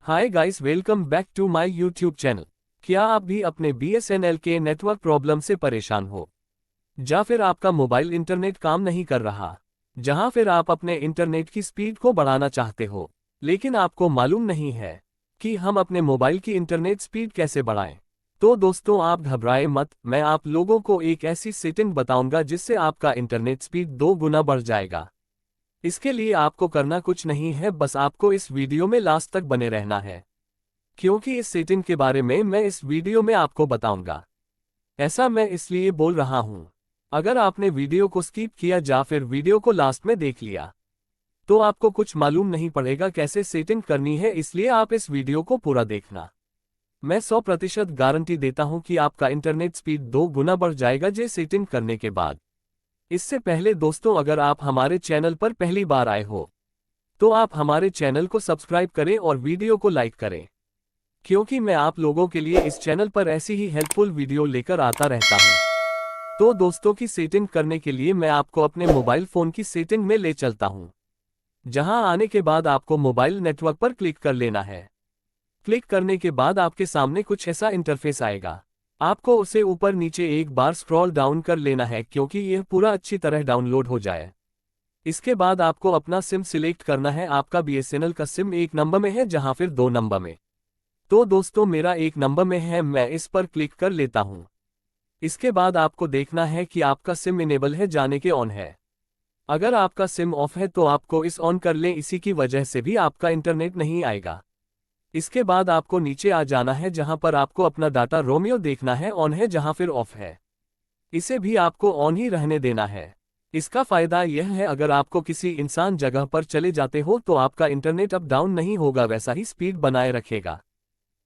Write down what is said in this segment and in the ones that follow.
Hi guys, welcome back to my YouTube channel. क्या आप भी अपने बीएसएनएल के नेटवर्क प्रॉब्लम से परेशान हो, या फिर आपका मोबाइल इंटरनेट काम नहीं कर रहा, जहां फिर आप अपने इंटरनेट की स्पीड को बढ़ाना चाहते हो, लेकिन आपको मालूम नहीं है कि हम अपने मोबाइल की इंटरनेट स्पीड कैसे बढ़ाएं? तो दोस्तों, आप घबराएं मत। मैं आप लोगों को एक ऐसी सेटिंग बताऊंगा जिससे आपका इंटरनेट स्पीड 2 गुना बढ़ जाएगा। इसके लिए आपको करना कुछ नहीं है, बस आपको इस वीडियो में लास्ट तक बने रहना है, क्योंकि इस सेटिंग के बारे में मैं इस वीडियो में आपको बताऊंगा। ऐसा मैं इसलिए बोल रहा हूं, अगर आपने वीडियो को स्किप किया या फिर वीडियो को लास्ट में देख लिया तो आपको कुछ मालूम नहीं पड़ेगा कैसे सेटिंग करनी है, इसलिए आप इस वीडियो को पूरा देखना। मैं 100% गारंटी देता हूं कि आपका इंटरनेट स्पीड 2 गुना बढ़ जाएगा ये सेटिंग करने के बाद। इससे पहले दोस्तों, अगर आप हमारे चैनल पर पहली बार आए हो तो आप हमारे चैनल को सब्सक्राइब करें और वीडियो को लाइक करें, क्योंकि मैं आप लोगों के लिए इस चैनल पर ऐसी ही हेल्पफुल वीडियो लेकर आता रहता हूं। तो दोस्तों, की सेटिंग करने के लिए मैं आपको अपने मोबाइल फ़ोन की सेटिंग में ले चलता हूं, जहां आने के बाद आपको मोबाइल नेटवर्क पर क्लिक कर लेना है। क्लिक करने के बाद आपके सामने कुछ ऐसा इंटरफेस आएगा। आपको उसे ऊपर नीचे एक बार स्क्रॉल डाउन कर लेना है, क्योंकि यह पूरा अच्छी तरह डाउनलोड हो जाए। इसके बाद आपको अपना सिम सिलेक्ट करना है। आपका बीएसएनएल का सिम 1 नंबर में है, जहां फिर 2 नंबर में। तो दोस्तों, मेरा 1 नंबर में है, मैं इस पर क्लिक कर लेता हूं। इसके बाद आपको देखना है कि आपका सिम इनेबल है जाने के ऑन है। अगर आपका सिम ऑफ है तो आपको इस ऑन कर लें, इसी की वजह से भी आपका इंटरनेट नहीं आएगा। इसके बाद आपको नीचे आ जाना है, जहां पर आपको अपना डाटा रोमियो देखना है, ऑन है जहां फिर ऑफ है। इसे भी आपको ऑन ही रहने देना है। इसका फायदा यह है, अगर आपको किसी इंसान जगह पर चले जाते हो तो आपका इंटरनेट अप डाउन नहीं होगा, वैसा ही स्पीड बनाए रखेगा।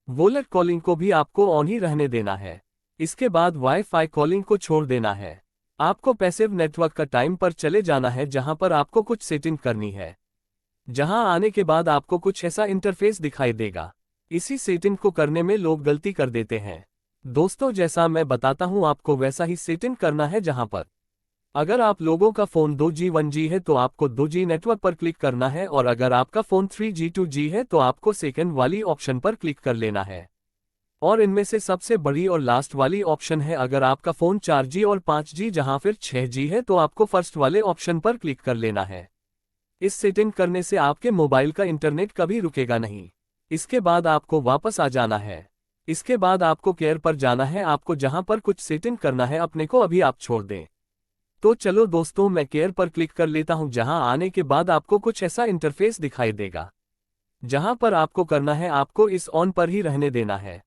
वॉलेट कॉलिंग को भी आपको ऑन ही रहने देना है। इसके बाद वाईफाई कॉलिंग को छोड़ देना है। आपको पैसिव नेटवर्क का टाइम पर चले जाना है, जहां पर आपको कुछ सेटिंग करनी है। जहां आने के बाद आपको कुछ ऐसा इंटरफेस दिखाई देगा। इसी सेटिंग को करने में लोग गलती कर देते हैं। दोस्तों, जैसा मैं बताता हूं आपको वैसा ही सेटिंग करना है। जहां पर अगर आप लोगों का फोन 2G 1G है तो आपको 2G नेटवर्क पर क्लिक करना है, और अगर आपका फोन 3G 2G है तो आपको सेकंड वाली ऑप्शन पर क्लिक कर लेना है। और इनमें से सबसे बड़ी और लास्ट वाली ऑप्शन है, अगर आपका फोन 4G और 5G जहां फिर 6G है तो आपको फर्स्ट वाले ऑप्शन पर क्लिक कर लेना है। इस सेटिंग करने से आपके मोबाइल का इंटरनेट कभी रुकेगा नहीं। इसके बाद आपको वापस आ जाना है। इसके बाद आपको केयर पर जाना है, आपको जहां पर कुछ सेटिंग करना है, अपने को अभी आप छोड़ दें। तो चलो दोस्तों, मैं केयर पर क्लिक कर लेता हूं। जहां आने के बाद आपको कुछ ऐसा इंटरफेस दिखाई देगा, जहां पर आपको करना है, आपको इस ऑन पर ही रहने देना है।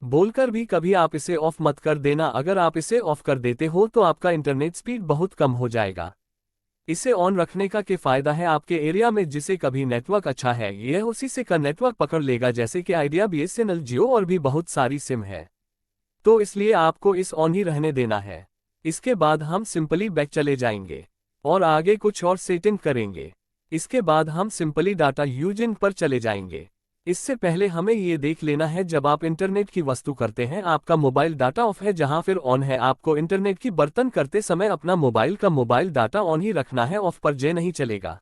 बोलकर भी कभी आप इसे ऑफ मत कर देना। अगर आप इसे ऑफ कर देते हो तो आपका इंटरनेट स्पीड बहुत कम हो जाएगा। इसे ऑन रखने का क्या फायदा है, आपके एरिया में जिसे कभी नेटवर्क अच्छा है यह उसी से का नेटवर्क पकड़ लेगा, जैसे कि आइडिया, बीएसएनएल, जियो और भी बहुत सारी सिम है। तो इसलिए आपको इस ऑन ही रहने देना है। इसके बाद हम सिंपली बैक चले जाएंगे और आगे कुछ और सेटिंग करेंगे। इसके बाद हम सिंपली डाटा यूजिंग पर चले जाएंगे। इससे पहले हमें ये देख लेना है, जब आप इंटरनेट की वस्तु करते हैं आपका मोबाइल डाटा ऑफ है जहां फिर ऑन है। आपको इंटरनेट की बर्तन करते समय अपना मोबाइल डाटा ऑन ही रखना है, ऑफ पर जे नहीं चलेगा।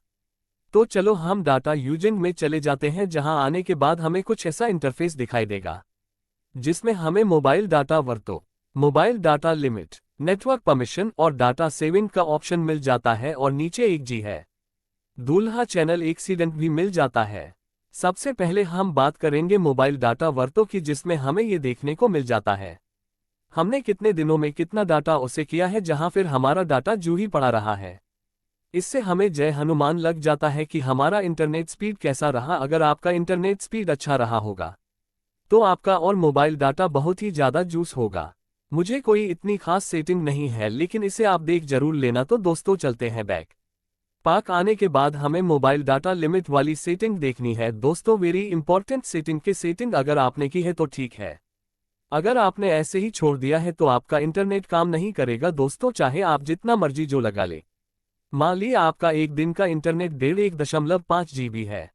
तो चलो हम डाटा यूजिंग में चले जाते हैं। जहां आने के बाद हमें कुछ ऐसा इंटरफेस दिखाई देगा, जिसमें हमें मोबाइल डाटा वर्तो, mobile data limit, network permission और डाटा सेविंग का ऑप्शन मिल जाता है, और नीचे 1G है, दूल्हा चैनल एक्सीडेंट भी मिल जाता है। सबसे पहले हम बात करेंगे मोबाइल डाटा वर्तों की, जिसमें हमें ये देखने को मिल जाता है हमने कितने दिनों में कितना डाटा उसे किया है, जहां फिर हमारा डाटा जू ही पड़ा रहा है। इससे हमें जय हनुमान लग जाता है कि हमारा इंटरनेट स्पीड कैसा रहा। अगर आपका इंटरनेट स्पीड अच्छा रहा होगा तो आपका और मोबाइल डाटा बहुत ही ज़्यादा जूस होगा। मुझे कोई इतनी खास सेटिंग नहीं है, लेकिन इसे आप देख जरूर लेना। तो दोस्तों, चलते हैं बैक। पाक आने के बाद हमें मोबाइल डाटा लिमिट वाली सेटिंग देखनी है। दोस्तों, वेरी इंपॉर्टेंट सेटिंग की सेटिंग अगर आपने की है तो ठीक है, अगर आपने ऐसे ही छोड़ दिया है तो आपका इंटरनेट काम नहीं करेगा। दोस्तों, चाहे आप जितना मर्जी जो लगा ले, मान लीजिए आपका एक दिन का इंटरनेट 1.5 GB है,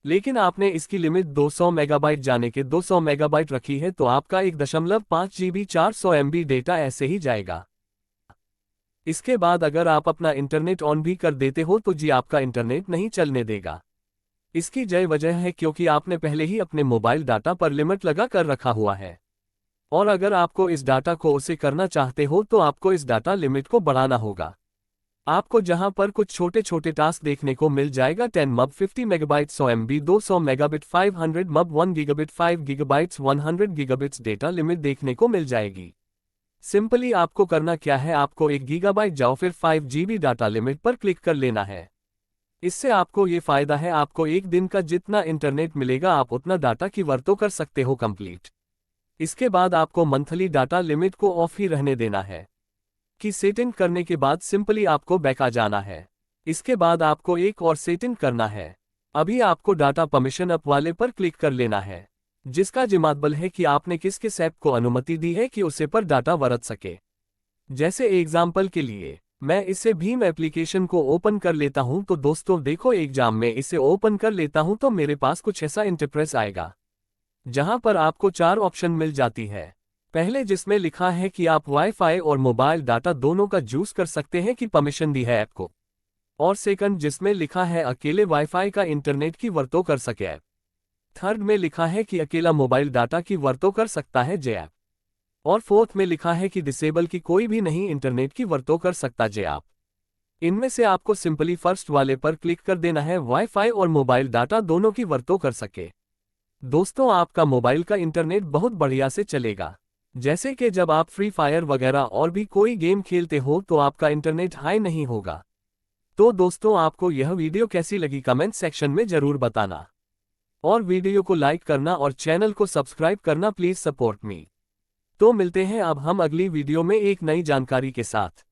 लेकिन आपने इसकी लिमिट 200 मेगाबाइट जाने के 200 मेगाबाइट रखी है, तो आपका 1.5 GB 400 MB डेटा ऐसे ही जाएगा। इसके बाद अगर आप अपना इंटरनेट ऑन भी कर देते हो तो जी आपका इंटरनेट नहीं चलने देगा। इसकी जय वजह है क्योंकि आपने पहले ही अपने मोबाइल डाटा पर लिमिट लगा कर रखा हुआ है। और अगर आपको इस डाटा को उसे करना चाहते हो तो आपको इस डाटा लिमिट को बढ़ाना होगा। आपको जहां पर कुछ छोटे छोटे टास्क देखने को मिल जाएगा 10 MB 50 megabyte 100 MB 200 megabit 500 MB 1 gigabit 5 gigabytes 100 gigabits data limit देखने को मिल जाएगी। सिंपली आपको करना क्या है, आपको 1 गीगाबाइट जाओ फिर 5 GB डाटा लिमिट पर क्लिक कर लेना है। इससे आपको ये फायदा है, आपको एक दिन का जितना इंटरनेट मिलेगा आप उतना डाटा की वरतों कर सकते हो कंप्लीट। इसके बाद आपको मंथली डाटा लिमिट को ऑफ ही रहने देना है। की सेटिंग करने के बाद सिंपली आपको बैक आ जाना है। इसके बाद आपको एक और सेटिंग करना है। अभी आपको डाटा परमिशन अप वाले पर क्लिक कर लेना है, जिसका जिम्माबल है कि आपने किस किस ऐप को अनुमति दी है कि उसे पर डाटा वरत सके। जैसे एग्जाम्पल के लिए मैं इसे भीम एप्लीकेशन को ओपन कर लेता हूं, तो दोस्तों देखो एग्जाम में इसे ओपन कर लेता हूं तो मेरे पास कुछ ऐसा इंटरप्रेस आएगा, जहां पर आपको 4 ऑप्शन मिल जाती है। पहले जिसमें लिखा है कि आप वाईफाई और मोबाइल डाटा दोनों का यूज कर सकते हैं कि परमिशन दी है ऐप को। और सेकंड जिसमें लिखा है अकेले वाईफाई का इंटरनेट की वरतों कर सके ऐप। थर्ड में लिखा है कि अकेला मोबाइल डाटा की वरतों कर सकता है जे ऐप। और फोर्थ में लिखा है कि डिसेबल की कोई भी नहीं इंटरनेट की वरतों कर सकता जे ऐप। इनमें से आपको सिंपली फर्स्ट वाले पर क्लिक कर देना है, वाईफाई और मोबाइल डाटा दोनों की वरतों कर सके। दोस्तों आपका मोबाइल का इंटरनेट बहुत बढ़िया से चलेगा। जैसे कि जब आप फ्री फायर वगैरह और भी कोई गेम खेलते हो तो आपका इंटरनेट हाई नहीं होगा। तो दोस्तों आपको यह वीडियो कैसी लगी कमेंट सेक्शन में जरूर बताना, और वीडियो को लाइक करना और चैनल को सब्सक्राइब करना प्लीज सपोर्ट मी। तो मिलते हैं अब हम अगली वीडियो में एक नई जानकारी के साथ।